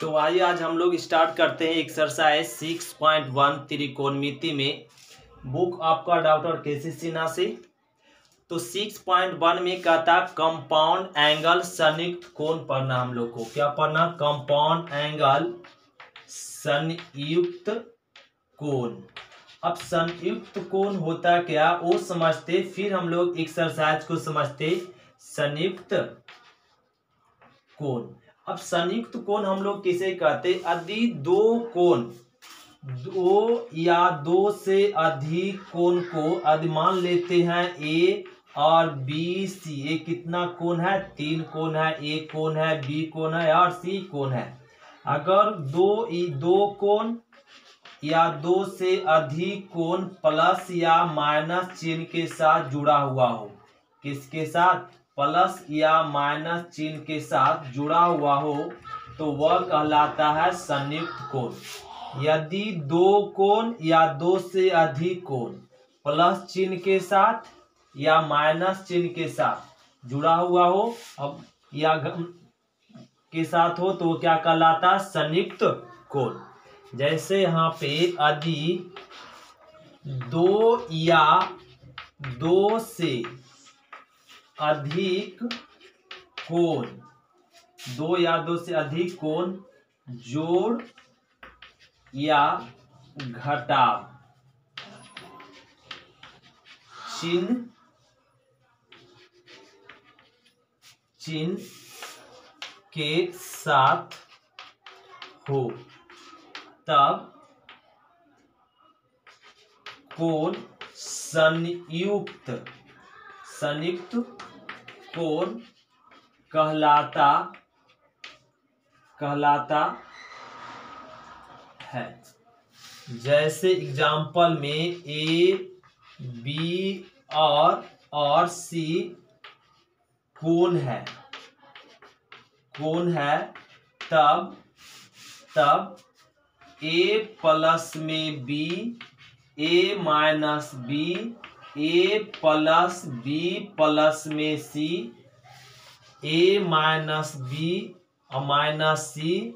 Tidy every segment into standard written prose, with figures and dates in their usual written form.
तो आइए आज हम लोग स्टार्ट करते हैं एक्सरसाइज 6.1 त्रिकोणमिति में। बुक आपका डॉक्टर केसी सिन्हा से। तो 6.1 में कहता कंपाउंड एंगल संयुक्त कोण पढ़ना। हम लोग को क्या पढ़ना? कंपाउंड एंगल संयुक्त कोण। अब संयुक्त कोण होता क्या वो समझते, फिर हम लोग एक्सरसाइज को समझते। संयुक्त कोण। अब संयुक्त कोण हम लोग किसे कहते? यदि दो कोण, दो या दो से अधिक कोण को यदि मान लेते हैं ए और बी सी। ए कितना कोण है? 3 कोण है। ए कोण है, बी कोण है और सी कोण है। अगर दो कोण या दो से अधिक कोण प्लस या माइनस चिन्ह के साथ जुड़ा हुआ हो। किसके साथ? प्लस या माइनस चिन्ह के साथ जुड़ा हुआ हो तो वह कहलाता है संयुक्त कोण। यदि दो कोण या दो से अधिक कोण प्लस चिन्ह के साथ या माइनस चिन्ह के साथ जुड़ा हुआ हो अब या के साथ हो तो क्या कहलाता? संयुक्त कोण। जैसे यहाँ पे यदि दो या दो से अधिक कोण, दो या दो से अधिक कोण जोड़ या घटाव चिन्ह के साथ हो तब कोण संयुक्त कोण कहलाता है। जैसे एग्जाम्पल में ए बी और सी कोण है तब ए प्लस में बी, ए माइनस बी, ए प्लस बी प्लस में सी, ए माइनस बी और माइनस सी,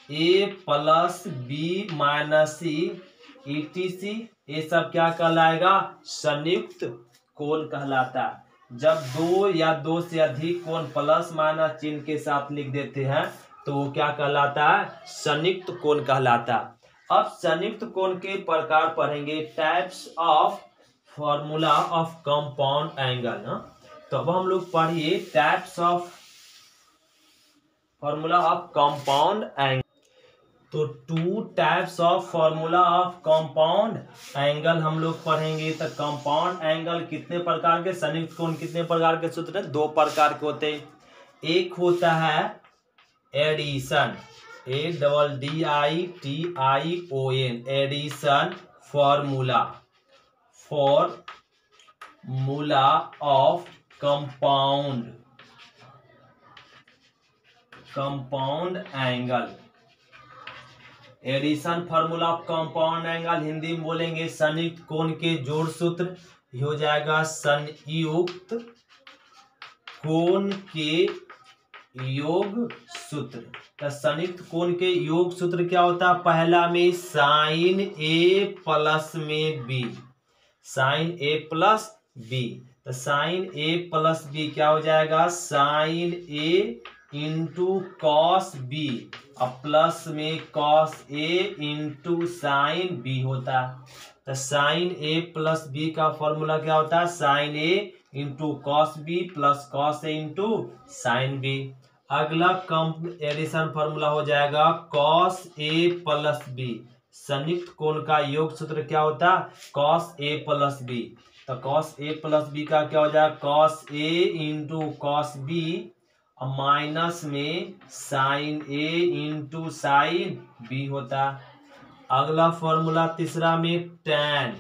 ए प्लस बी माइनस सी etc। ये सब क्या कहलाएगा? संयुक्त कोण कहलाता है। जब दो या दो से अधिक कोण प्लस माइनस चिन्ह के साथ लिख देते हैं तो वो क्या कहलाता है? संयुक्त कोण कहलाता है। अब संयुक्त कोण के प्रकार पढ़ेंगे। Types of formula of compound angle. तो अब हम लोग पढ़िए types of formula of compound angle. तो 2 types of formula of compound angle हम लोग पढ़ेंगे। तो कंपाउंड एंगल कितने प्रकार के, संयुक्त कोण कितने प्रकार के सूत्र हैं? 2 प्रकार के होते हैं। एक होता है addition, ADDITION, addition formula of compound angle. Addition formula of compound angle Hindi में बोलेंगे संयुक्त कोण के जोड़ सूत्र। हो जाएगा संयुक्त कोण के योग सूत्र। तो संयुक्त कोण के योग सूत्र क्या होता है? पहला में साइन ए प्लस में B, sine A plus B. तो साइन ए प्लस बी क्या हो जाएगा? Sine A into cos B और प्लस में cos A into sine B होता है। तो साइन ए प्लस बी का फॉर्मूला क्या होता है? Sine A into cos B plus cos A into sine B. अगला एडिशन फॉर्मूला हो जाएगा कॉस ए प्लस बी। संयुक्त कोण का योग सूत्र क्या होता है? Cos A plus B. तो कॉस ए प्लस बी का क्या हो जाएगा? Cos A into cos B और माइनस में sine A into sine B होता। अगला फॉर्मूला तीसरा में टैन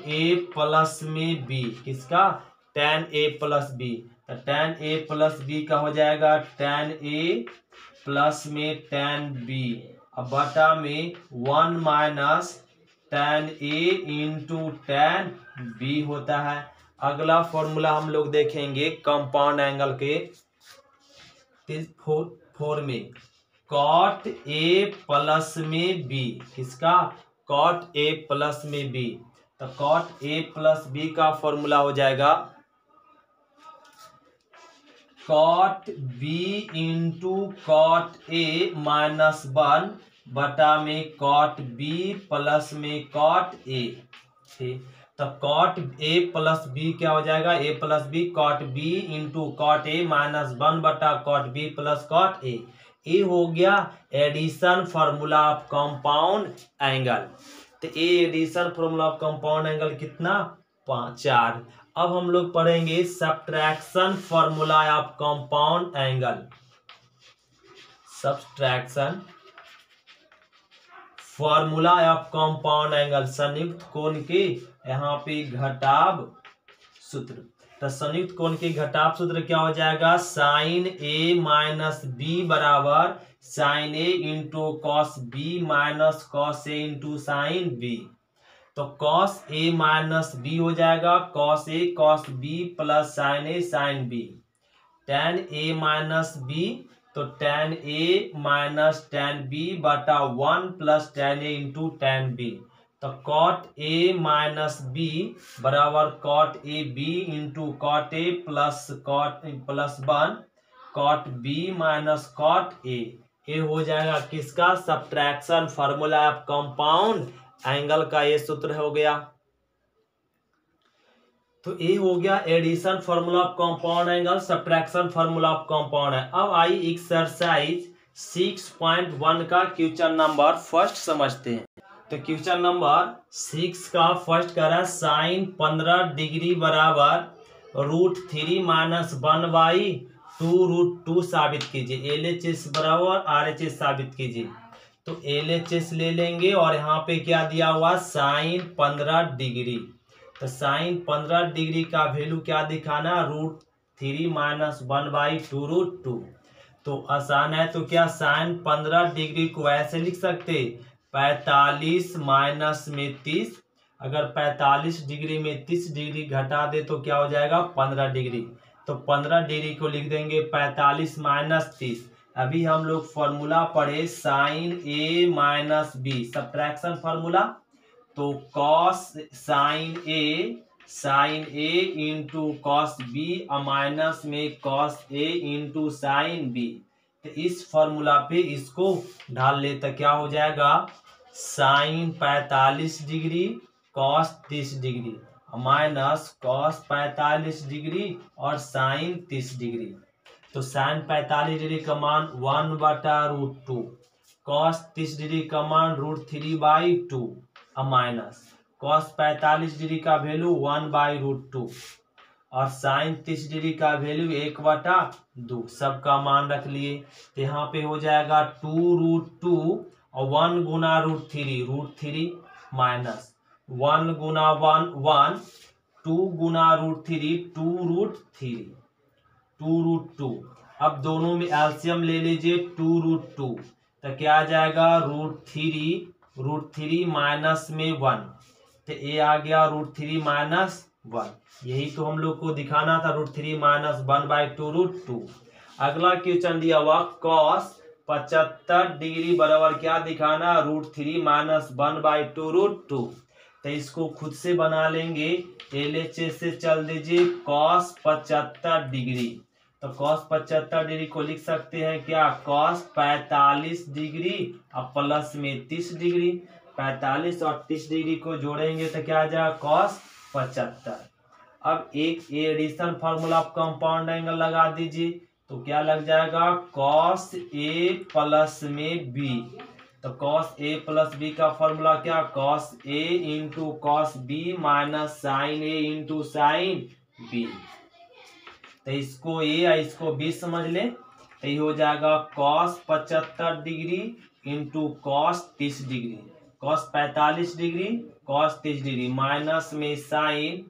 ए प्लस में बी। किसका? Tan A plus B. तो टैन ए प्लस बी का हो जाएगा टैन ए प्लस में टैन बी और बटा में 1 minus tan A into tan B होता है। अगला फॉर्मूला हम लोग देखेंगे कंपाउंड एंगल के 4 में। कॉट ए प्लस में बी, किसका? कॉट ए प्लस में बी। तो कॉट ए प्लस बी का फॉर्मूला हो जाएगा cot B into cot A minus 1 बटा में कॉट बी प्लस में कॉट ए। ठीक, तो कॉट ए प्लस बी क्या हो जाएगा? A plus B cot B into cot A minus 1 बटा cot B plus cot A. ये हो गया addition formula of compound angle. तो ये addition formula of compound angle कितना? 4। अब हम लोग पढ़ेंगे subtraction formula of compound angle. Subtraction formula of compound angle, संयुक्त कोण के यहाँ पे घटाव सूत्र। तो संयुक्त कोण के घटाव सूत्र क्या हो जाएगा? साइन ए माइनस बी बराबर sine A into cos B minus cos A into sine B. तो कॉस ए माइनस बी हो जाएगा cos A cos B plus sine A sine B. Tan A minus B तो tan A minus tan B बटा 1 plus tan A into tan B. तो cot A minus B बराबर cot A B into cot A plus 1 cot B minus cot A. ये हो जाएगा किसका? Subtraction formula of compound angle का ये सूत्र हो गया। तो ये हो गया addition formula of compound angle, subtraction formula of compound है। अब आई एक्सरसाइज 6.1 का क्वेश्चन नंबर फर्स्ट समझते हैं। तो क्वेश्चन नंबर 6 का फर्स्ट कह रहा है साइन 15 डिग्री बराबर √3 माइनस 1/2 √2 साबित कीजिए। LHS बराबर RHS साबित कीजिए। तो LHS ले लेंगे और यहाँ पे क्या दिया हुआ? Sine 15 degree. तो साइन 15 डिग्री का वैल्यू क्या दिखाना? √3 माइनस 1/2 √2। तो आसान है, तो क्या साइन 15 डिग्री को ऐसे लिख सकते 45 माइनस में 30। अगर 45 डिग्री में 30 डिग्री घटा दे तो क्या हो जाएगा? 15 डिग्री। तो 15 डिग्री को लिख देंगे 45 माइनस 30। अभी हम लोग फॉर्मूला पढ़े sign A minus B, subtraction formula. तो cos sine A into cos B minus में cos A into sine B. तो इस फॉर्मूला पे इसको ढाल ले तो क्या हो जाएगा? Sine 45 degree cos 30 degree minus cos 45 degree और साइन 30 डिग्री। तो साइन 45 डिग्री का मान 1/√2, कॉस 30 डिग्री का मान √3/2 माइनस कॉस 45 डिग्री का वैल्यू 1/√2 और साइन 30 डिग्री का वैल्यू 1/2। सबका मान रख लिए। तो यहाँ पे हो जाएगा 2√2 और 1 गुना √3 माइनस 1 गुना 1 2 गुना √3 2√2। अब दोनों में एलसीएम ले लीजिए 2√2। तो क्या आ जाएगा? √3 माइनस में 1। तो ये आ गया √3 माइनस 1। यही तो हम लोग को दिखाना था, √3 माइनस 1/2 √2। अगला क्वेश्चन दिया हुआ कॉस 75 डिग्री बराबर क्या दिखाना? √3 माइनस 1/2 √2। तो इसको खुद से बना लेंगे। LHS से चल दीजिए कॉस 75 डिग्री। तो कॉस 75 डिग्री को लिख सकते हैं क्या? कॉस 45 डिग्री और प्लस में 30 डिग्री। 45 और 30 डिग्री को जोड़ेंगे तो क्या आ जाएगा? कॉस 75। अब एक addition formula of compound angle लगा दीजिए। तो क्या लग जाएगा? कॉस ए प्लस में बी। तो कॉस ए प्लस बी का फॉर्मूला क्या? Cos A into cos B minus sine A into sine B. तो इसको ए और इसको बी समझ ले। तो ये हो जाएगा cos 75 degree into cos 30 degree. Cos 45 degree cos 30 degree minus में साइन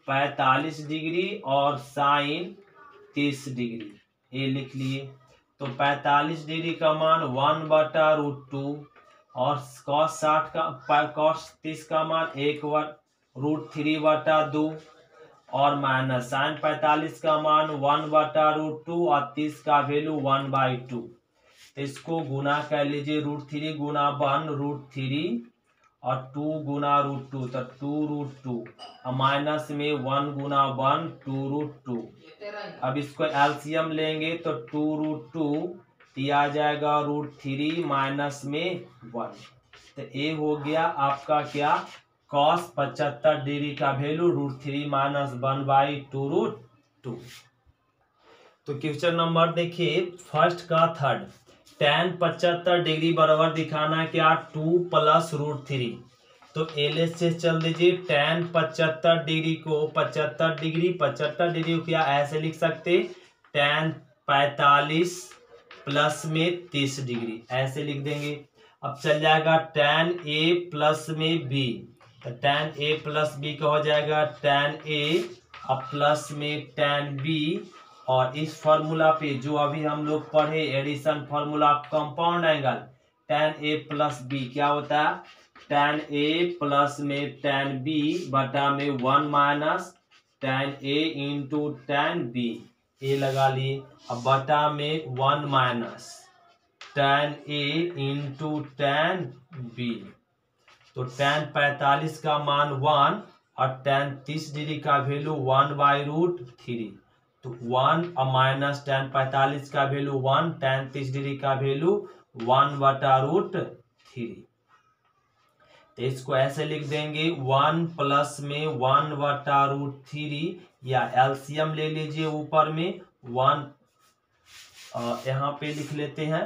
45 डिग्री और साइन 30 डिग्री। ये लिख लिए। तो 45 डिग्री का मान 1/√2 और कॉस 30 का मान 1/√3/2 और माइनस साइन 45 का मान 1/√2 और 30 का वैल्यू 1/2। तो इसको गुना कर लीजिए, √3 गुना 1 √3 और 2 गुना √2 तो 2 √2 और माइनस में 1 गुना 1 2 √2। अब इसको एलसीएम लेंगे तो 2 √2 ये आ जाएगा √3 माइनस में 1। तो ये हो गया आपका क्या cos 75 डिग्री का वैल्यू √3 माइनस 1/2 √2। तो क्वेश्चन नंबर देखिए फर्स्ट का थर्ड, tan 75 डिग्री बराबर दिखाना है क्या 2 + √3। तो एलएच से चल दीजिए, tan 75 डिग्री को 75 डिग्री को क्या ऐसे लिख सकते, tan 45 प्लस में 30 डिग्री ऐसे लिख देंगे। अब चल जाएगा tan a प्लस में b, तो tan a प्लस b का हो जाएगा tan a और प्लस में tan b। और इस फॉर्मूला पे जो अभी हम लोग पढ़े addition formula compound angle, tan a plus b क्या होता है, tan a प्लस में tan b बटा में 1 minus tan a into tan b, ए लगा लिए। अब बटा में 1 minus tan a into tan b, तो tan 45 का मान 1 और tan 30 डिग्री का वैल्यू 1/√3, तो 1 और माइनस tan 45 का वैल्यू 1, tan 30 डिग्री का वैल्यू 1/√3। तो इसको ऐसे लिख देंगे 1 प्लस में 1/√3 या एलसीएम ले लीजिए ऊपर में 1 यहाँ पे लिख लेते हैं,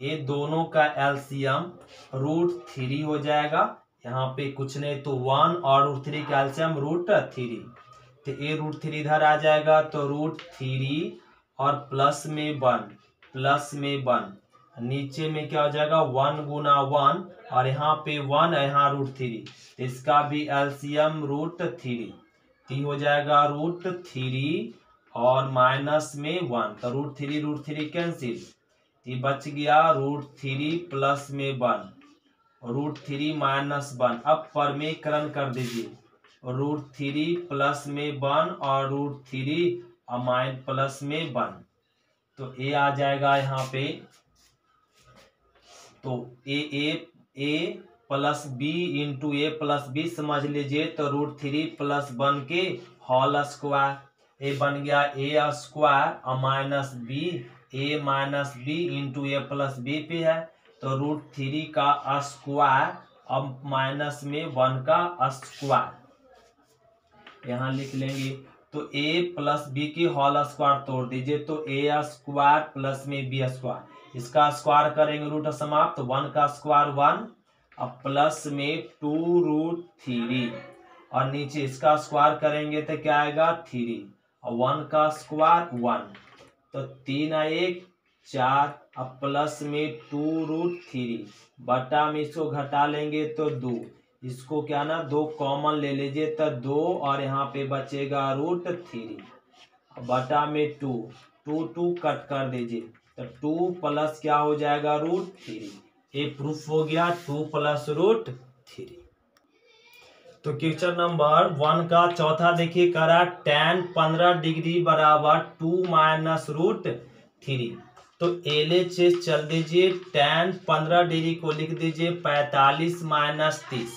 ये दोनों का एलसीएम √3 हो जाएगा। यहाँ पे कुछ नहीं तो 1 और √3 का एलसीएम √3, तो ये √3 इधर आ जाएगा तो √3 और प्लस में 1 नीचे में क्या हो जाएगा 1 गुना 1 और यहाँ पे 1 यहाँ √3, तो इसका भी एलसीएम √3 हो जाएगा √3 और माइनस में 1, तो √3 कैंसिल, ये बच गया √3 प्लस में 1 √3 माइनस 1। अब परमेकरण कर दीजिए, √3 प्लस में 1 और √3 और प्लस में 1, तो ए आ जाएगा यहाँ पे, तो ए प्लस बी इंटू ए प्लस बी समझ लीजिए, तो √3 प्लस 1 के होल स्क्वायर, ए बन गया ए स्क्वायर और माइनस बी, ए माइनस बी इंटू ए प्लस बी पे है, तो √3 का स्क्वायर अब माइनस में 1 का स्क्वायर यहाँ लिख लेंगे। तो a प्लस बी की होल स्क्वायर तोड़ दीजिए, तो a स्क्वायर प्लस में b स्क्वायर, इसका स्क्वायर करेंगे रूट समाप्त, 1 का स्क्वायर 1 और प्लस में 2√3 और नीचे इसका स्क्वायर करेंगे तो क्या आएगा 3 और 1 का स्क्वायर 1, तो 3 और 1 4 और प्लस में 2√3 बटा में इसको घटा लेंगे तो 2, इसको क्या ना 2 कॉमन ले लीजिए तो 2 और यहाँ पे बचेगा √3 बटा में 2 कट कर दीजिए, तो 2 प्लस क्या हो जाएगा √3, ये प्रूफ हो गया 2 प्लस √3। तो क्वेश्चन नंबर 1 का चौथा देखिए करा tan 15 डिग्री बराबर 2 माइनस √3। तो एलएच से चल दीजिए, tan 15 डिग्री को लिख दीजिए 45 माइनस 30,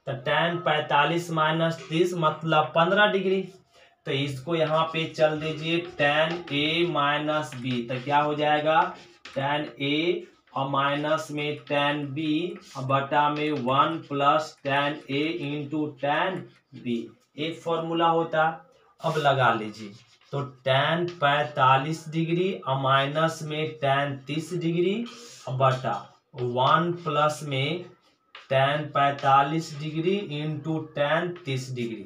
तो tan 45 माइनस 30 मतलब 15 डिग्री, तो इसको यहाँ पे चल दीजिए tan a माइनस b, तो क्या हो जाएगा tan a और माइनस में tan b बटा में 1 plus tan a into tan b, एक फॉर्मूला होता। अब लगा लीजिए, तो tan 45 डिग्री और माइनस में tan 30 डिग्री बटा 1 प्लस में tan 45 degree into tan 30 degree,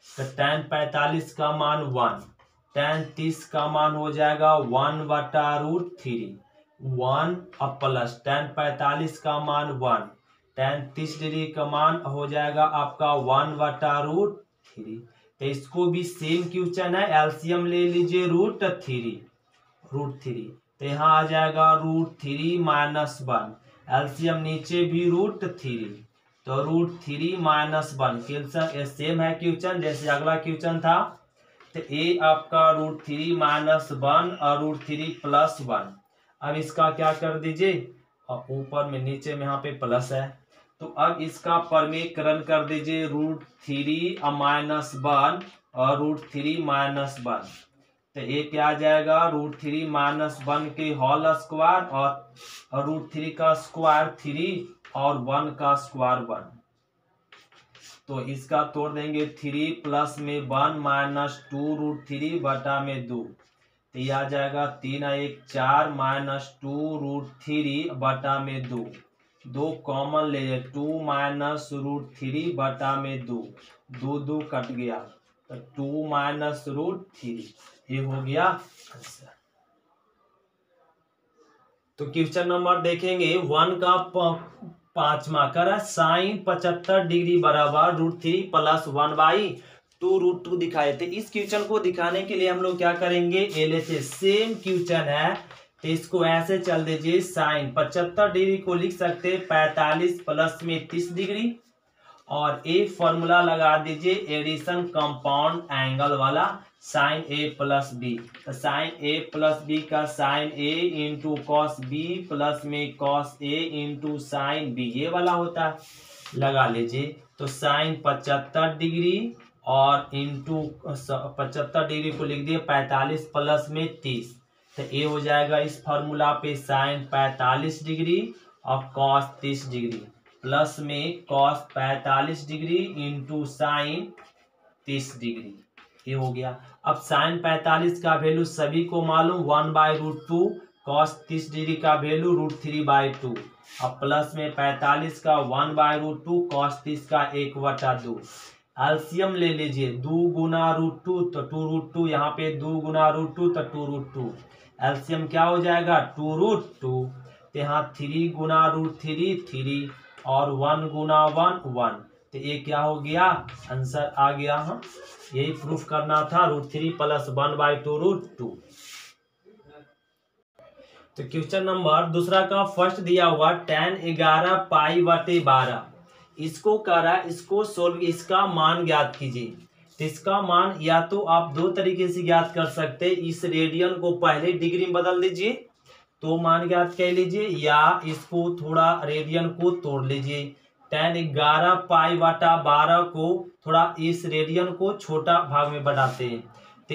तो tan 45 का मान 1, tan 30 का मान हो जाएगा 1 बटा √3, 1 और प्लस tan 45 का मान 1, tan 30 डिग्री का मान हो जाएगा आपका 1 बटा √3। तो इसको भी सेम क्वेश्चन है, एलसीएम ले लीजिए √3, तो यहाँ आ जाएगा √3 माइनस 1, एलसीएम नीचे भी √3, तो √3 माइनस 1 क्वेश्चन सेम है क्वेश्चन जैसे अगला क्वेश्चन था। तो ए आपका √3 माइनस 1 और √3 प्लस 1, अब इसका क्या कर दीजिए, और ऊपर में नीचे में यहाँ पे प्लस है, तो अब इसका परमीकरण कर दीजिए √3 - 1 और √3 - 1। तो ये क्या आ जाएगा, √3 - 1 के होल स्क्वायर और √3 का स्क्वायर 3 और 1 का स्क्वायर 1। तो इसका तोड़ देंगे 3 प्लस में 1 -2 √3 बटा में 2। तो ये आ जाएगा 3 × 1 4 -2 √3 बटा में 2। 2 कॉमन ले 2 -√3 बटा में 2। 2 2 कट गया, तो 2 -√3 ये हो गया आंसर। तो क्वेश्चन नंबर देखेंगे 1 का 5वां करा साइन 75 डिग्री बराबर √3 + 1/2 √2 दिखाए थे। इस क्वेश्चन को दिखाने के लिए हम लोग क्या करेंगे, LHS सेम क्वेश्चन है तो इसको ऐसे चल दीजिए, साइन 75 डिग्री को लिख सकते 45 प्लस में 30 डिग्री, और एक फॉर्मूला लगा दीजिए एडिशन कंपाउंड एंगल वाला, साइन A + B। तो साइन A + B का sine A into cos B plus में cos A into sine B ये वाला होता है, लगा लीजिए। तो साइन 75 डिग्री और इंटू 75 डिग्री को लिख दिए 45 प्लस में 30, तो ये हो जाएगा इस फॉर्मूला पे साइन 45 डिग्री और कॉस 30 डिग्री प्लस में cos 45 degree into sine 30 degree, ये हो गया। अब साइन 45 का वैल्यू सभी को मालूम 1/√2, कॉस 30 डिग्री का वैल्यू √3/2, अब प्लस में 45 का 1/√2, कॉस 30 का 1/2। एलसीएम ले लीजिए, 2 × √2 तो 2√2, यहाँ पे 2 × √2 तो 2√2, एलसीएम क्या हो जाएगा 2√2। तो यहाँ 3 × √3 3 और 1 × 1 1, तो ये क्या हो गया आंसर आ गया। हम यही प्रूफ करना था, √3 + 1/2 √2। तो क्वेश्चन नंबर दूसरा का फर्स्ट दिया हुआ tan 11 π/12, इसको करा, इसको सोल्व, इसका मान ज्ञात कीजिए। तो इसका मान या तो आप दो तरीके से ज्ञात कर सकते हैं, इस रेडियन को पहले डिग्री में बदल दीजिए तो मान ज्ञात कर लीजिए, या इसको थोड़ा रेडियन को तोड़ लीजिए। tan 11 π/12 को थोड़ा इस रेडियन को छोटा भाग में बढ़ाते हैं, तो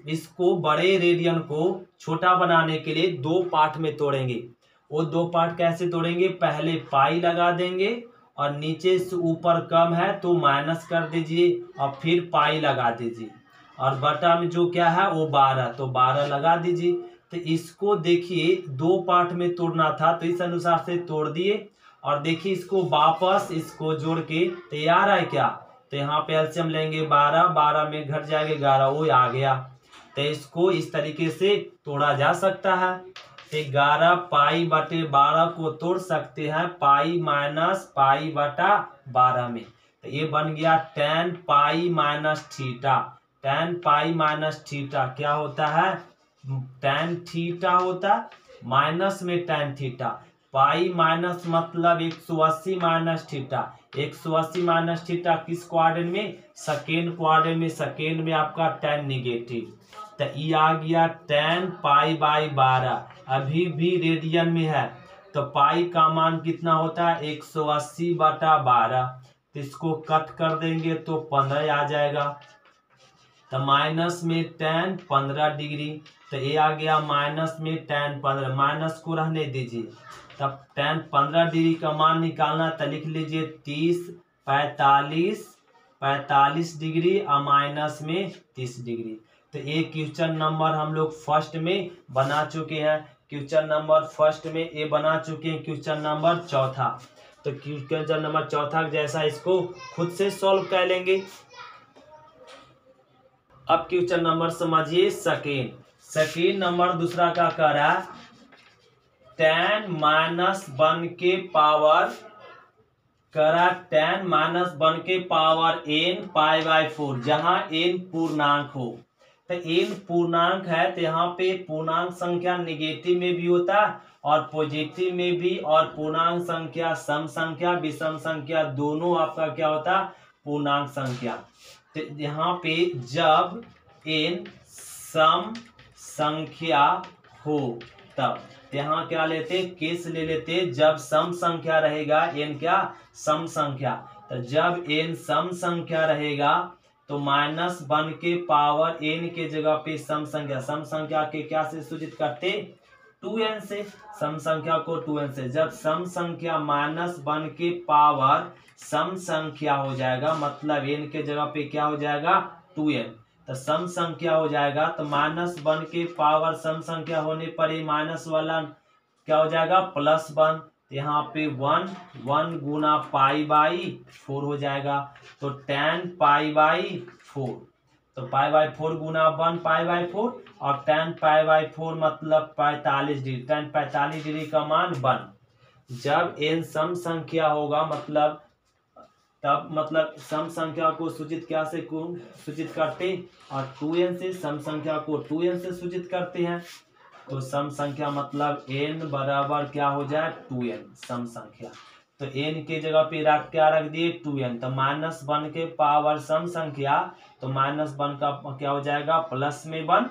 इसको बड़े रेडियन को छोटा बनाने के लिए 2 पार्ट में तोड़ेंगे। वो 2 पार्ट कैसे तोड़ेंगे, पहले पाई लगा देंगे और नीचे से ऊपर कम है तो माइनस कर दीजिए और फिर पाई लगा दीजिए, और बटा में जो क्या है वो 12, तो 12 लगा दीजिए। तो इसको देखिए 2 पार्ट में तोड़ना था तो इस अनुसार से तोड़ दिए, और देखिए इसको वापस इसको जोड़ के तैयार है क्या, तो यहाँ पे एलसीएम लेंगे 12, 12 में घट जाएगा 11, वो आ गया। तो इसको इस तरीके से तोड़ा जा सकता है। तो 11 π/12 को तोड़ सकते हैं पाई माइनस π/12 में, तो ये बन गया tan π-θ। tan π-θ क्या होता है, tan थीटा होता है माइनस में tan थीटा, पाई माइनस मतलब 180 माइनस थीटा। 180 माइनस थीटा किस क्वाड्रेंट में, सेकेंड क्वाड्रेंट में, सेकेंड में आपका tan नेगेटिव। तो ये आ गया tan π/12, अभी भी रेडियन में है तो पाई का मान कितना होता है 180/12, तो इसको कट कर देंगे तो 15 आ जाएगा। तो माइनस में tan 15 डिग्री, तो ये आ गया माइनस में tan 15, माइनस को रहने दीजिए। तब tan 15 डिग्री का मान निकालना तो लिख लीजिए 30 45 डिग्री और माइनस में 30 डिग्री। तो एक क्वेश्चन नंबर हम लोग फर्स्ट में बना चुके हैं, क्वेश्चन नंबर फर्स्ट में ये बना चुके हैं क्वेश्चन नंबर चौथा। तो क्वेश्चन नंबर चौथा जैसा इसको खुद से सॉल्व कर लेंगे। अब क्वेश्चन नंबर समझिए सेकेंड नंबर दूसरा का कह रहा है tan -1 के पावर करा tan -1 के पावर n π/4, जहां n पूर्णांक हो। तो n पूर्णांक है तो यहाँ पे पूर्णांक संख्या नेगेटिव में भी होता है और पॉजिटिव में भी, और पूर्णांक संख्या सम संख्या विषम संख्या दोनों आपका क्या होता है पूर्णांक संख्या। तो यहाँ पे जब n सम संख्या हो तब यहाँ क्या लेते, केस ले लेते जब सम संख्या रहेगा, n क्या सम संख्या, तो जब n सम संख्या रहेगा तो -1 के पावर n के जगह पे सम संख्या के क्या से सूचित करते, 2n से, सम संख्या को 2n से। जब सम संख्या -1 के पावर सम संख्या हो जाएगा, मतलब n के जगह पे क्या हो जाएगा 2n, तो सम संख्या हो जाएगा, तो -1 के पावर सम संख्या होने पर ये माइनस वाला क्या हो जाएगा +1, यहाँ पे 1 गुना π/4 हो जाएगा, तो tan π/4, तो π/4 गुना 1 π/4 और tan π/4 मतलब 45 डिग्री, tan 45 डिग्री का मान 1। जब n सम संख्या होगा मतलब तब मतलब सम संख्या को सूचित क्या से सूचित करते, और 2n से सम संख्या को 2n से सूचित करते हैं, तो सम संख्या मतलब n बराबर क्या हो जाए 2n सम संख्या, तो n के जगह पे क्या रख दिए 2n, तो -1 के पावर सम संख्या, तो -1 का क्या हो जाएगा प्लस में 1,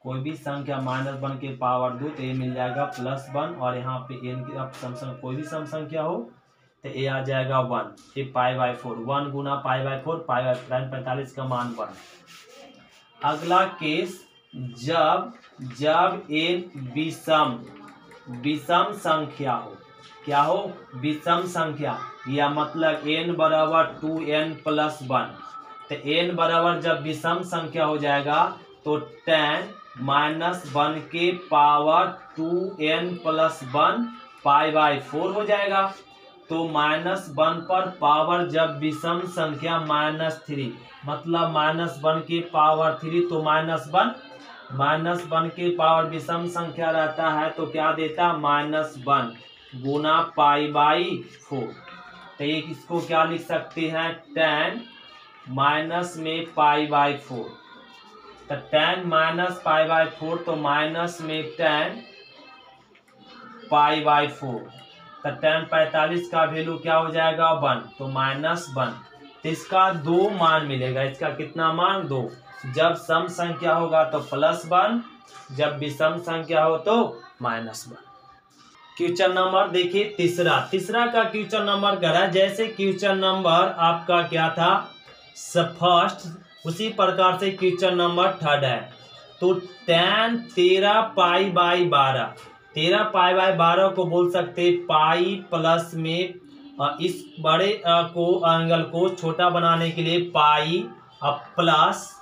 कोई भी संख्या -1 के पावर 2 तो ये मिल जाएगा +1, और यहाँ पे n की सम संख्या कोई भी सम संख्या हो तो ये आ जाएगा 1, ये π/4, 1 गुना π/4, tan 45 का मान 1। अगला केस, जब n विषम संख्या हो, क्या हो विषम संख्या, या मतलब n बराबर 2n + 1, तो n बराबर जब विषम संख्या हो जाएगा तो tan -1 के पावर 2n + 1 π/4 हो जाएगा, तो -1 पर पावर जब विषम संख्या -3, मतलब -1 के पावर 3, तो -1 के पावर विषम संख्या रहता है तो क्या देता -1 गुना π/4, तो ये इसको क्या लिख सकते हैं tan माइनस में π/4, तो tan -π/4, तो माइनस में tan π/4, तो tan 45 का वैल्यू क्या हो जाएगा 1, तो -1, तो इसका 2 मान मिलेगा, इसका कितना मान 2, जब सम संख्या होगा तो +1, जब विषम संख्या हो तो -1। क्वेश्चन नंबर देखिए तीसरा का क्वेश्चन नंबर कह रहा है, जैसे क्वेश्चन नंबर आपका क्या था फर्स्ट, उसी प्रकार से क्वेश्चन नंबर थर्ड है, तो tan 13 π/12, 13 π/12 को बोल सकते पाई प्लस में इस बड़े को एंगल को छोटा बनाने के लिए पाई प्लस,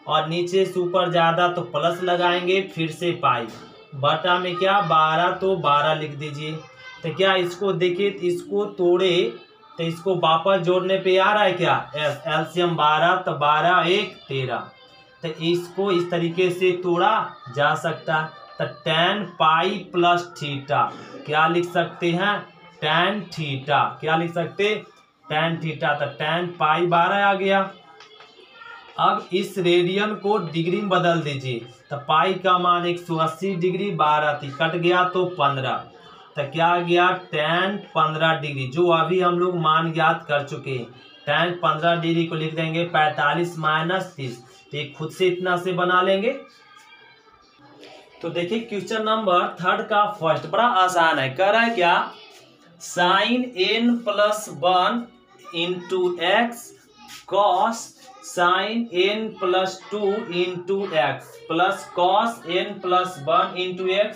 और नीचे से ऊपर ज्यादा तो प्लस लगाएंगे, फिर से पाई बटा में क्या 12, तो 12 लिख दीजिए। तो क्या इसको देखिए, इसको तोड़े तो इसको वापस जोड़ने पे आ रहा है क्या एलसीएम 12, तो 12 1 13, तो इसको इस तरीके से तोड़ा जा सकता है, तो tan पाई प्लस थीटा क्या लिख सकते हैं tan थीटा, क्या लिख सकते tan थीटा, तो tan पाई 12 आ गया। अब इस रेडियन को डिग्री में बदल दीजिए, तो पाई का मान 180 डिग्री, 12 थी कट गया तो 15, तो क्या आ गया tan 15 डिग्री, जो अभी हम लोग मान ज्ञात कर चुके हैं। tan 15 डिग्री को लिख देंगे 45 - 30, तो ये खुद से इतना से बना लेंगे। तो देखिए क्वेश्चन नंबर थर्ड का फर्स्ट बड़ा आसान है, कह रहा है क्या sin n + 1 × x cos sin n + 2 × x plus cos n + 1 × x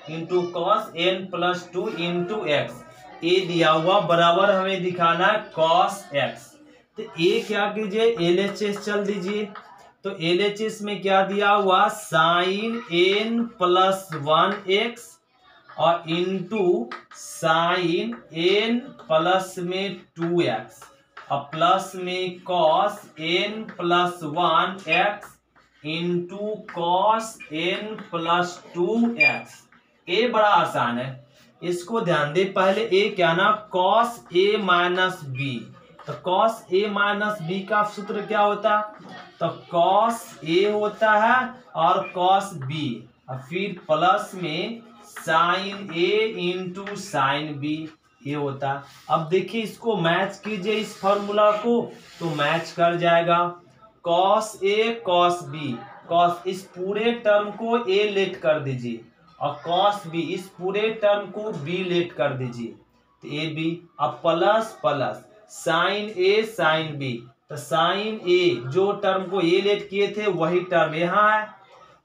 × cos n + 2 × x, ये दिया हुआ बराबर हमें दिखाना है cos x, तो ये क्या कीजिए LHS चल दीजिए, तो LHS में क्या दिया हुआ sin n + 1x और इंटू sin n प्लस में 2x और प्लस में cos n + 1x into cos n + 2x, ये बड़ा आसान है, इसको ध्यान दे। पहले ए क्या ना cos a - b, तो cos a - b का सूत्र क्या होता, तो cos a होता है और cos b और फिर प्लस में sin a into sin b, ये होता है। अब देखिए इसको मैच कीजिए इस फॉर्मूला को, तो मैच कर जाएगा cos a cos b, cos इस पूरे टर्म को a लेट कर दीजिए और कॉस बी, इस पूरे टर्म को बी लेट कर दीजिए तो ए बी, अब plus plus sine A sine B, तो साइन ए जो टर्म को ए लेट किए थे वही टर्म यहाँ है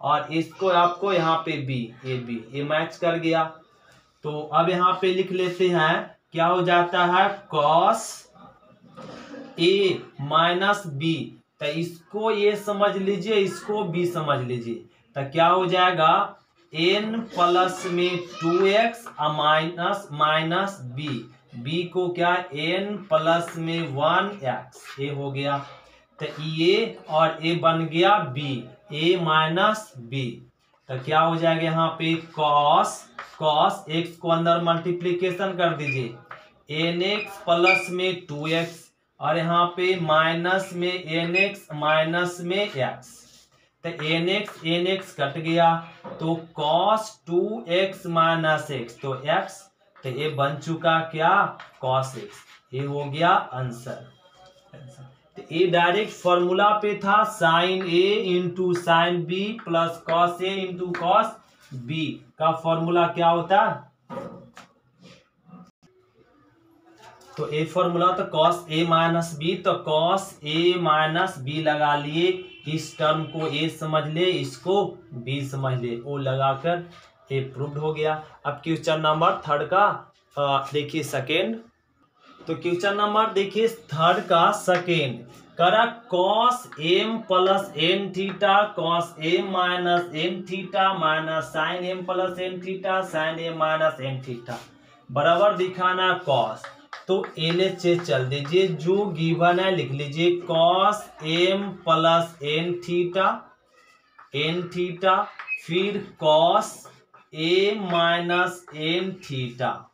और इसको आपको यहाँ पे बी, ए बी, ये मैच कर गया। तो अब यहाँ पे लिख लेते हैं, क्या हो जाता है कॉस ए माइनस बी, तो इसको ये समझ लीजिए, इसको बी समझ लीजिए, तो क्या हो जाएगा n प्लस में 2x minus minus B, B को क्या n प्लस में 1x, ये हो गया, तो ए और ए बन गया बी, ए माइनस बी, तो क्या हो जाएगा यहाँ पे कॉस, कॉस x को अंदर मल्टीप्लीकेशन कर दीजिए, nx प्लस में 2x और यहाँ पे माइनस में nx माइनस में x, तो nx कट गया तो cos 2x माइनस x, तो x, तो ये बन चुका क्या cos x, ये हो गया आंसर। तो ये डायरेक्ट फॉर्मूला पे था sine A into sine B plus cos A into cos B का फॉर्मूला क्या होता है, तो ए फॉर्मूला तो कॉस ए माइनस बी, तो कॉस ए माइनस बी लगा लिए, इस टर्म को ए समझ ले, इसको बी समझ ले, वो लगाकर ए प्रूव्ड हो गया। अब क्वेश्चन नंबर थर्ड का देखिए सेकेंड, तो क्वेश्चन नंबर देखिए थर्ड का सेकेंड करा cos M plus N theta cos M minus N theta minus sine M plus N theta sine M minus N theta बराबर दिखाना कॉस, तो एलएचए चल दीजिए, जो गिवन है लिख लीजिए cos M plus N theta फिर cos A minus N theta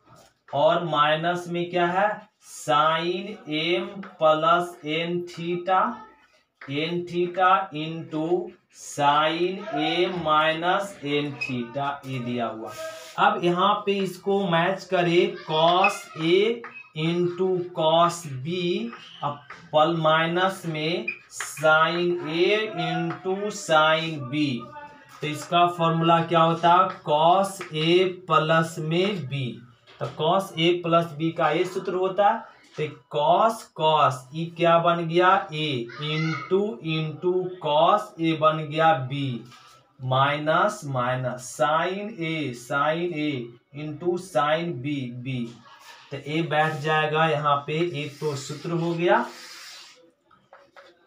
और माइनस में क्या है sine M plus N theta into sine A minus N theta, ये दिया हुआ। अब यहाँ पे इसको मैच करे cos A into cos B, अब पल माइनस में sine A into sine B, तो इसका फॉर्मूला क्या होता है कॉस ए प्लस में बी, तो कॉस ए प्लस बी का ये सूत्र होता है, तो कॉस कॉस ई क्या बन गया ए इंटू कॉस ए बन गया B minus minus sine A into sine B B, तो ए बैठ जाएगा यहाँ पे, एक तो सूत्र हो गया,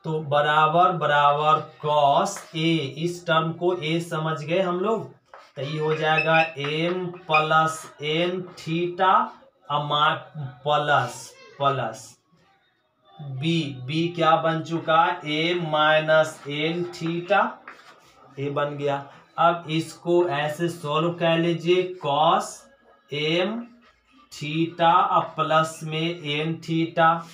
तो बराबर बराबर कॉस ए, इस टर्म को ए समझ गए हम लोग, तो ये हो जाएगा M plus N theta plus plus B, B क्या बन चुका एम माइनस एन थीटा, ये बन गया। अब इसको ऐसे सॉल्व कर लीजिए कॉस एम थीटा प्लस में एन थीटा,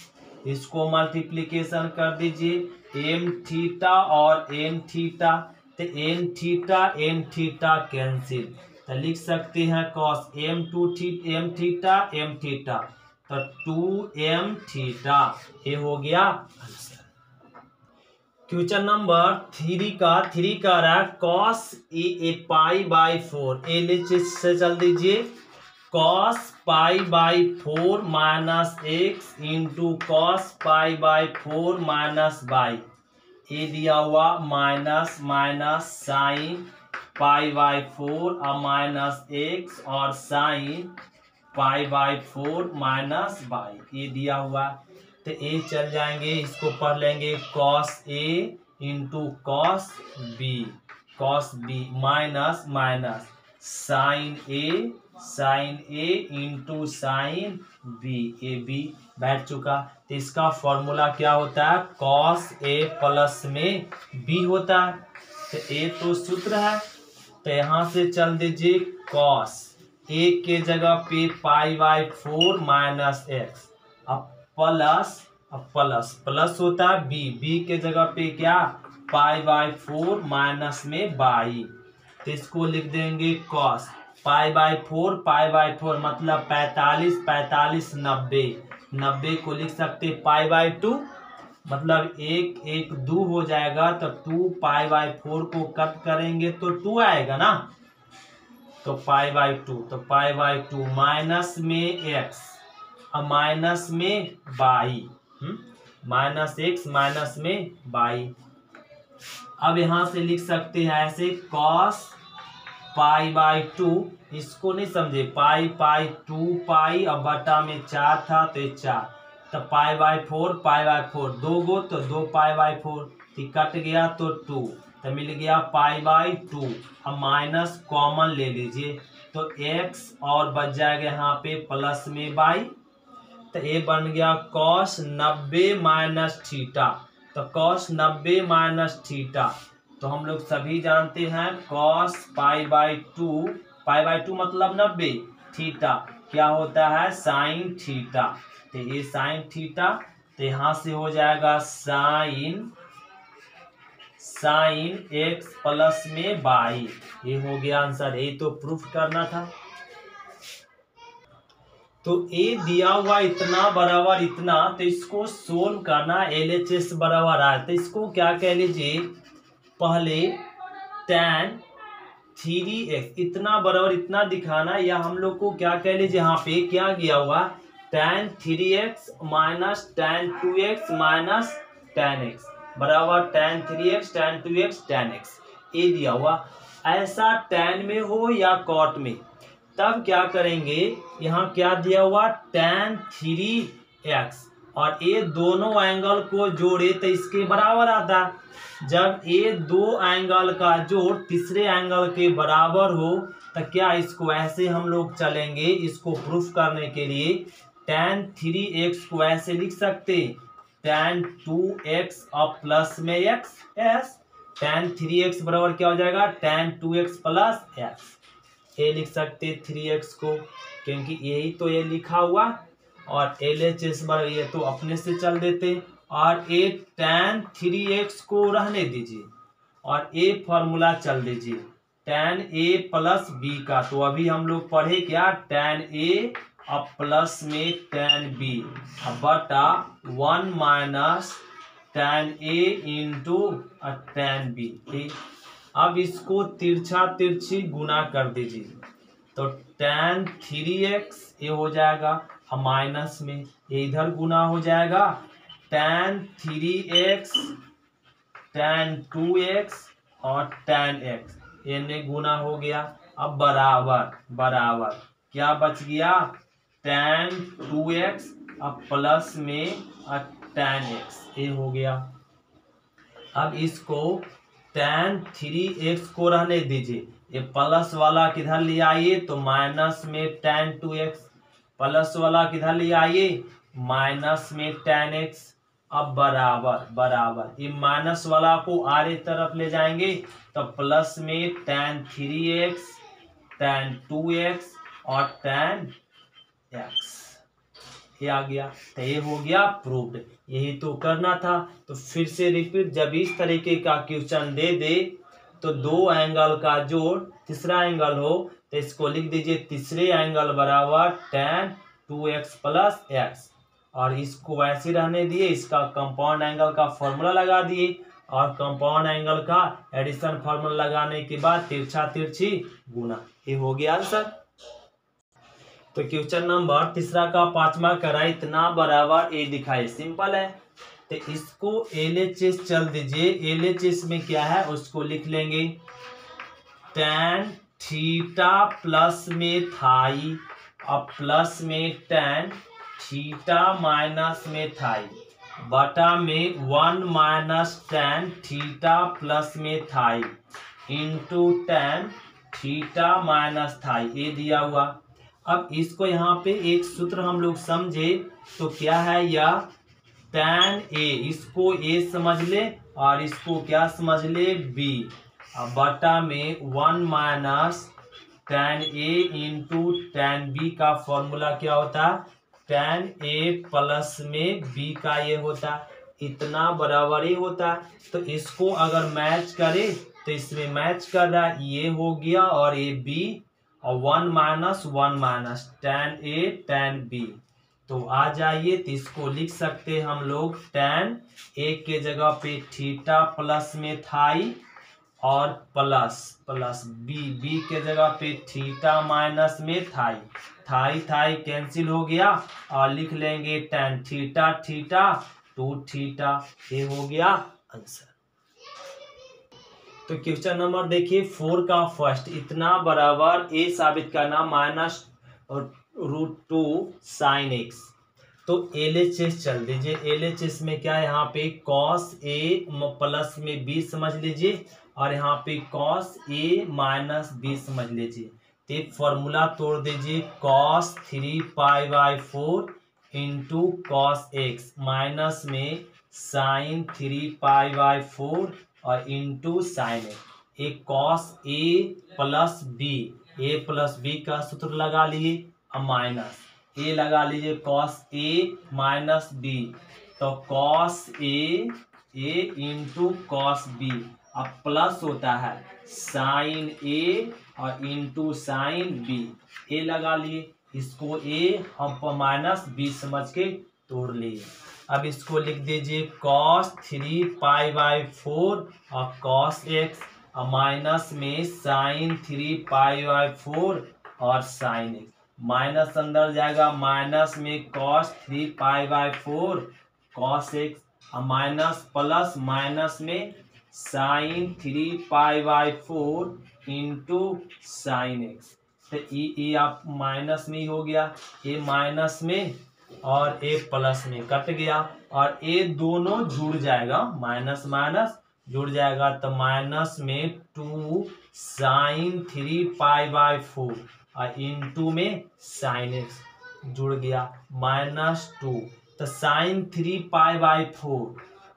इसको मल्टीप्लीकेशन कर दीजिए एम थीटा और एन थीटा, तो एन थीटा कैंसिल, तो लिख सकते हैं कॉस एम एम थीटा, तो 2m थीटा, ये हो गया आंसर। क्वेश्चन नंबर थ्री का रहा cos A pi by 4, LHS से चल दीजिए, cos pi by 4 minus x into cos pi by 4 minus by, ये दिया हुआ minus minus sine pi by 4 और माइनस एक्स और sine pi by 4 minus by, ये दिया हुआ, तो ए चल जाएंगे, इसको पढ़ लेंगे cos A into cos B minus minus sine A into sine B, A B बैठ चुका, तो इसका फॉर्मूला क्या होता है कॉस ए प्लस में बी होता है, तो ए तो सूत्र है, तो यहाँ से चल दीजिए कॉस ए के जगह पे पाई बाई 4 माइनस एक्स, अब प्लस होता है बी के जगह पे क्या पाई बाई 4 माइनस में बाई, तो इसको लिख देंगे कॉस पाई बाई 4 मतलब 45 90 को लिख सकते पाई बाई 2 मतलब 1 2 हो जाएगा, तो 2 पाई बाई 4 को कट करेंगे तो 2 आएगा ना, तो पाई बाई टू, तो पाई बाई टू माइनस में एक्स, अब माइनस में बाई, माइनस एक्स माइनस में बाई। अब यहां से लिख सकते हैं ऐसे कॉस पाई बाई टू, इसको नहीं समझे, पाई पाई टू पाई, अब बटा में 4 था तो ये 4, तो पाई बाई 4, पाई बाई 4 दो गो तो 2 पाई बाई 4, तो कट गया तो 2, तो मिल गया पाई बाई 2। अब माइनस कॉमन ले लीजिए तो x और बच जाएगा यहाँ पे प्लस में बाई, तो ये बन गया कॉस 90 माइनस थीटा, तो कॉस 90 माइनस थीटा, तो हम लोग सभी जानते हैं कॉस पाई बाई टू मतलब 90, थीटा क्या होता है साइन थीटा, तो ये साइन थीटा, तो यहाँ से हो जाएगा साइन एक्स प्लस में बाई, ये हो गया आंसर। ये तो प्रूफ करना था। तो ए दिया हुआ इतना बराबर इतना, तो इसको सोल्व करना, LHS बराबर आया, तो इसको क्या कह लीजिए, पहले tan 3x इतना बराबर इतना दिखाना, या हम लोग को क्या कह लीजिए, यहाँ पे क्या दिया हुआ tan 3x minus tan 2x minus tan x बराबर tan 3x tan 2x tan x, ये दिया हुआ। ऐसा tan में हो या कॉट में, तब क्या करेंगे, यहाँ क्या दिया हुआ tan 3x, और ये दोनों एंगल को जोड़े तो इसके बराबर आता है। जब ये दो एंगल का जोड़ तीसरे एंगल के बराबर हो तो क्या इसको ऐसे हम लोग चलेंगे, इसको प्रूफ करने के लिए tan 3x को ऐसे लिख सकते, tan 2x और प्लस में x, tan 3x बराबर क्या हो जाएगा tan 2x प्लस x, ये लिख सकते 3x को, क्योंकि यही तो ये लिखा हुआ, और LHS बराबर ये तो अपने से चल देते, और ये tan 3x को रहने दीजिए और ये फॉर्मूला चल दीजिए tan a प्लस b का, तो अभी हम लोग पढ़े क्या tan a और प्लस में tan b बटा 1 minus tan a into tan b, ठीक। अब इसको तिरछा तिरछी गुना कर दीजिए, तो tan 3x ये हो जाएगा, अब माइनस में ये इधर गुना हो जाएगा, tan 3x tan 2x और tan x ये ने गुना हो गया। अब बराबर क्या बच गया tan 2x अब प्लस में tan x, ये हो गया। अब इसको tan 3x को रहने दीजिए, ये प्लस वाला किधर ले आइए तो माइनस में tan 2x, प्लस वाला किधर ले आइए माइनस में tan x। अब बराबर ये माइनस वाला को आगे तरफ ले जाएंगे तो प्लस में tan 3x tan 2x और tan x, ये आ गया, तो ये हो गया प्रूव्ड। यही तो करना था। तो फिर से रिपीट, जब इस तरीके का क्वेश्चन दे तो दो एंगल का जोड़ तीसरा एंगल हो तो इसको लिख दीजिए तीसरे एंगल बराबर tan 2x प्लस x, और इसको वैसे रहने दिए, इसका कंपाउंड एंगल का फॉर्मूला लगा दिए, और कंपाउंड एंगल का एडिशन फॉर्मूला लगाने के बाद तिरछा तिरछी गुना, ये हो गया आंसर। तो क्वेश्चन नंबर तीसरा का 5वां करा, इतना बराबर ए दिखाए, सिंपल है। तो इसको LHS चल दीजिए, LHS में क्या है उसको लिख लेंगे, tan थीटा प्लस में थाई और प्लस में tan थीटा माइनस में थाई बटा में 1 माइनस tan थीटा प्लस में थाई इंटू tan थीटा माइनस थाई, ये दिया हुआ। अब इसको यहाँ पे एक सूत्र हम लोग समझे तो क्या है, यह tan a, इसको a समझ ले और इसको क्या समझ ले b, अब बटा में 1 minus tan a into tan b का फॉर्मूला क्या होता, tan a प्लस में b का ये होता, इतना बराबर ही होता। तो इसको अगर मैच करे तो इसमें मैच कर रहा, ये हो गया और ये b, और 1 minus tan a tan b, तो आ जाइए। तो इसको लिख सकते हैं हम लोग tan a के जगह पे थीटा प्लस में थाई और प्लस प्लस बी के जगह पे थीटा माइनस में थाई थाई थाई कैंसिल हो गया और लिख लेंगे tan थीटा थीटा 2 थीटा। ये हो गया आंसर। तो क्वेश्चन नंबर देखिए 4 का फर्स्ट इतना बराबर ए साबित करना माइनस √2 sin x। तो LHS चल दीजिए। LHS में क्या है यहाँ पे cos a प्लस में b समझ लीजिए और यहाँ पे cos a माइनस b समझ लीजिए। तो एक फॉर्मूला तोड़ दीजिए cos 3π/4 into cos x minus में sin 3π/4 और इंटू साइन एक्स। एक cos a प्लस b का सूत्र लगा लिए और माइनस ए लगा लीजिए cos a माइनस b। तो cos a into cos b अब प्लस होता है sin a और इंटू साइन b। ए लगा लिए इसको a हम माइनस b समझ के तोड़ लिए। अब इसको लिख दीजिए cos 3π/4 और cos x और माइनस में sin 3π/4 और sin x। माइनस अंदर जाएगा माइनस में cos 3π/4 cos x और माइनस प्लस माइनस में sin 3π/4 इंटू साइन एक्स। तो ये आप माइनस में ही हो गया ये माइनस में और ए प्लस में कट गया और ए दोनों जुड़ जाएगा माइनस माइनस जुड़ जाएगा तो माइनस में 2 sin 3π/4 और इंटू में साइन एक्स जुड़ गया -2। तो sin 3π/4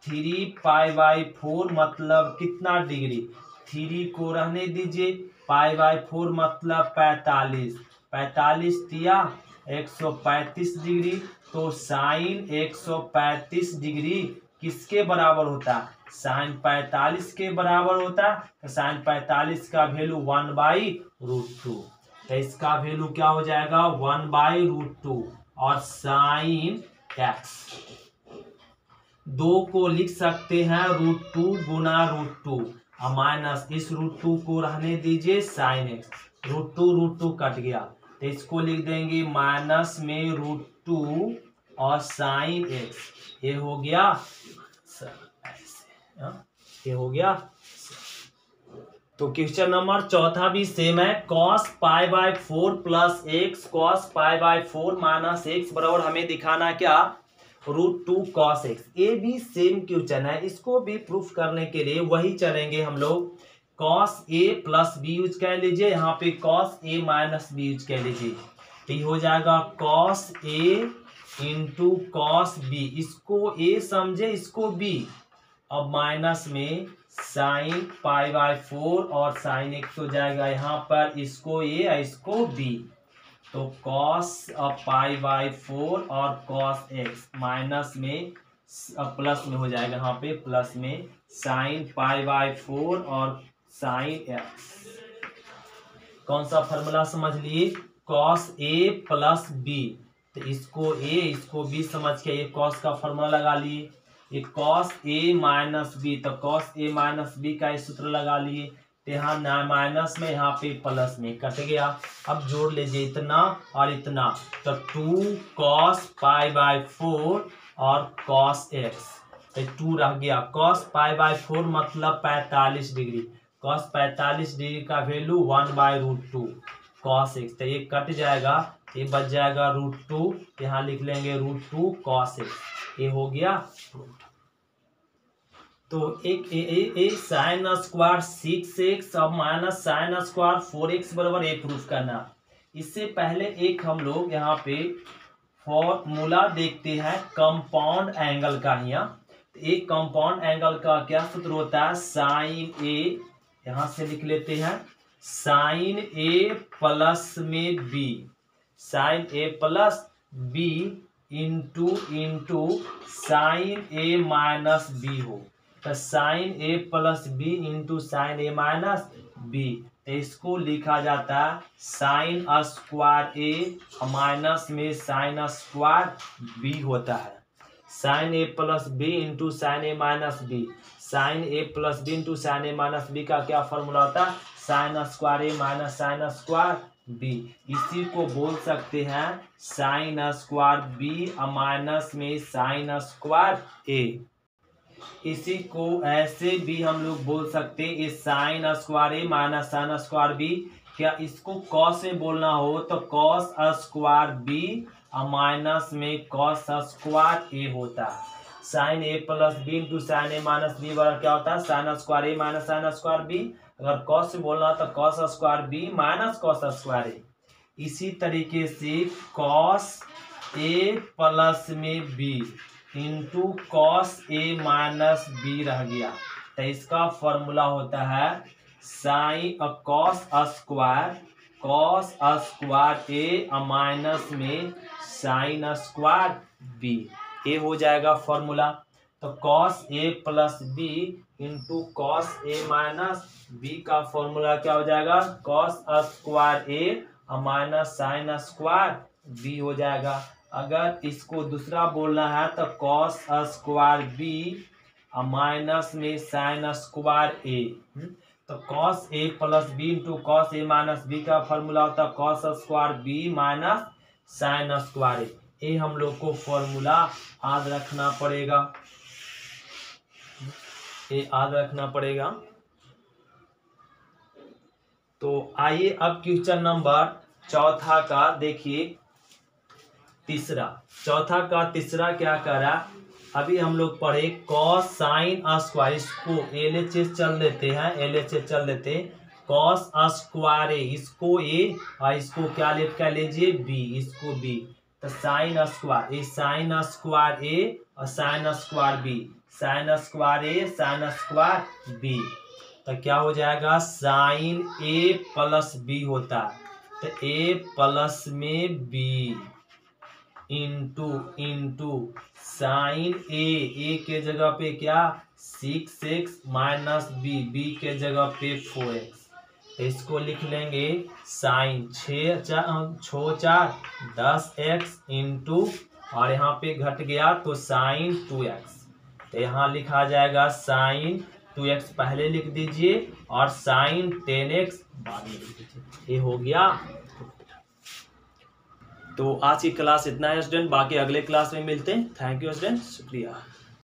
3π/4 मतलब कितना डिग्री 3 को रहने दीजिए π/4 मतलब 45 दिया 135 डिग्री। तो साइन 135 डिग्री किसके बराबर होता है साइन 45 के बराबर होता है। तो साइन 45 का वैल्यू 1/√2 तो इसका वैल्यू क्या हो जाएगा 1/√2 और साइन एक्स 2 को लिख सकते हैं √2 गुना √2 और माइनस इस √2 को रहने दीजिए साइन एक्स √2 कट गया तो इसको लिख देंगे माइनस में √2 और साइन एक्स। ये हो गया ये हो गया। तो क्वेश्चन नंबर चौथा भी सेम है cos π/4 plus x cos π/4 minus x बराबर हमें दिखाना क्या √2 cos x। ये भी सेम क्वेश्चन है इसको भी प्रूफ करने के लिए वही चलेंगे हम लोग cos a plus b use कर लीजिए यहाँ पे cos a minus b use कर लीजिए तो ये हो जाएगा cos a into cos b इसको a समझे इसको b अब माइनस में साइन π/4 और साइन एक्स हो जाएगा यहाँ पर इसको a इसको b तो cos π/4 और cos x माइनस में प्लस में हो जाएगा यहाँ पे प्लस में साइन π/4 और साइन x। कौन सा फॉर्मूला समझ लिए cos a प्लस b तो इसको a इसको b समझ के ये cos का फॉर्मूला लगा लिए ये cos a माइनस b तो cos a माइनस b का सूत्र लगा लिए तो यहाँ माइनस में यहाँ पे प्लस में कट गया। अब जोड़ लीजिए इतना और इतना तो 2 cos π/4 और cos x तो 2 रह गया cos π/4 मतलब 45 डिग्री cos 45 डिग्री का वैल्यू 1/√2 cos x तो ये कट जाएगा ये बच जाएगा √2 यहाँ लिख लेंगे √2 cos x। ये हो गया तो एक साइन स्क्वायर 6x और माइनस साइन स्क्वायर 4x बराबर ए प्रूफ करना। इससे पहले एक हम लोग यहाँ पे फॉर्मूला देखते हैं कंपाउंड एंगल का। यहाँ एक कंपाउंड एंगल का क्या सूत्र होता है साइन ए यहाँ से लिख लेते हैं साइन ए प्लस में B sine A plus B into sine A minus B हो तो sine A plus B into sine A minus B तो इसको लिखा जाता है साइन स्क्वायर ए माइनस में साइन स्क्वायर बी होता है sine A plus B into sine A minus B sine A plus B into sine A minus B का क्या फॉर्मूला होता है, sine square A minus sine square B. इसी को बोल सकते हैं साइन स्क्वायर बी माइनस में साइन स्क्वायर ए। इसी को ऐसे भी हम लोग बोल सकते हैं sine square A minus sine square B. क्या इसको कॉस में बोलना हो तो कॉस स्क्वायर बी माइनस में कॉस स्क्वायर ए होता है। Sine A plus B into sine A minus B बराबर क्या होता है, sine square A minus sine square B. अगर कॉस से बोलना तो cos square B minus cos square A. इसी तरीके से कॉस ए प्लस में B into cos A minus B रह गया, तो इसका फॉर्मूला होता है sine cos square A minus में साइन स्क्वायर बी। ए हो जाएगा फॉर्मूला। तो cos A plus B into cos A minus B का फॉर्मूला क्या हो जाएगा, cos square A minus sine square B हो जाएगा। अगर इसको दूसरा बोलना है तो कॉस स्क्वायर बी माइनस में साइन स्क्वायर ए। तो cos A plus B into cos A minus B का फॉर्मूला होता है cos square B minus sine square A. ये हम लोग को फॉर्मूला याद रखना पड़ेगा, ये याद रखना पड़ेगा। तो आइए अब क्वेश्चन नंबर चौथा का देखिए, तीसरा चौथा का तीसरा क्या करा, अभी हम लोग पढ़े कॉस साइन स्क्वायर, इसको LHS चल लेते हैं, LHS चल लेते हैं। कॉस स्क्वायर ए इसको ए और इसको क्या लेट कर लीजिए बी, इसको बी। तो sine square A sine square A और sine square B, sine square A sine square B. तो क्या हो जाएगा, साइन ए प्लस बी होता है, तो ए प्लस में बी इंटू साइन ए के जगह पे क्या 6x माइनस बी के जगह पे 4x। इसको लिख लेंगे साइन 6 4 10x इंटू और यहाँ पे घट गया तो साइन 2x। तो यहाँ लिखा जाएगा साइन 2x पहले लिख दीजिए और साइन 10x बाद में लिख दीजिए। ये हो गया। तो आज की क्लास इतना है स्टूडेंट, बाकी अगले क्लास में मिलते हैं। थैंक यू स्टूडेंट, शुक्रिया।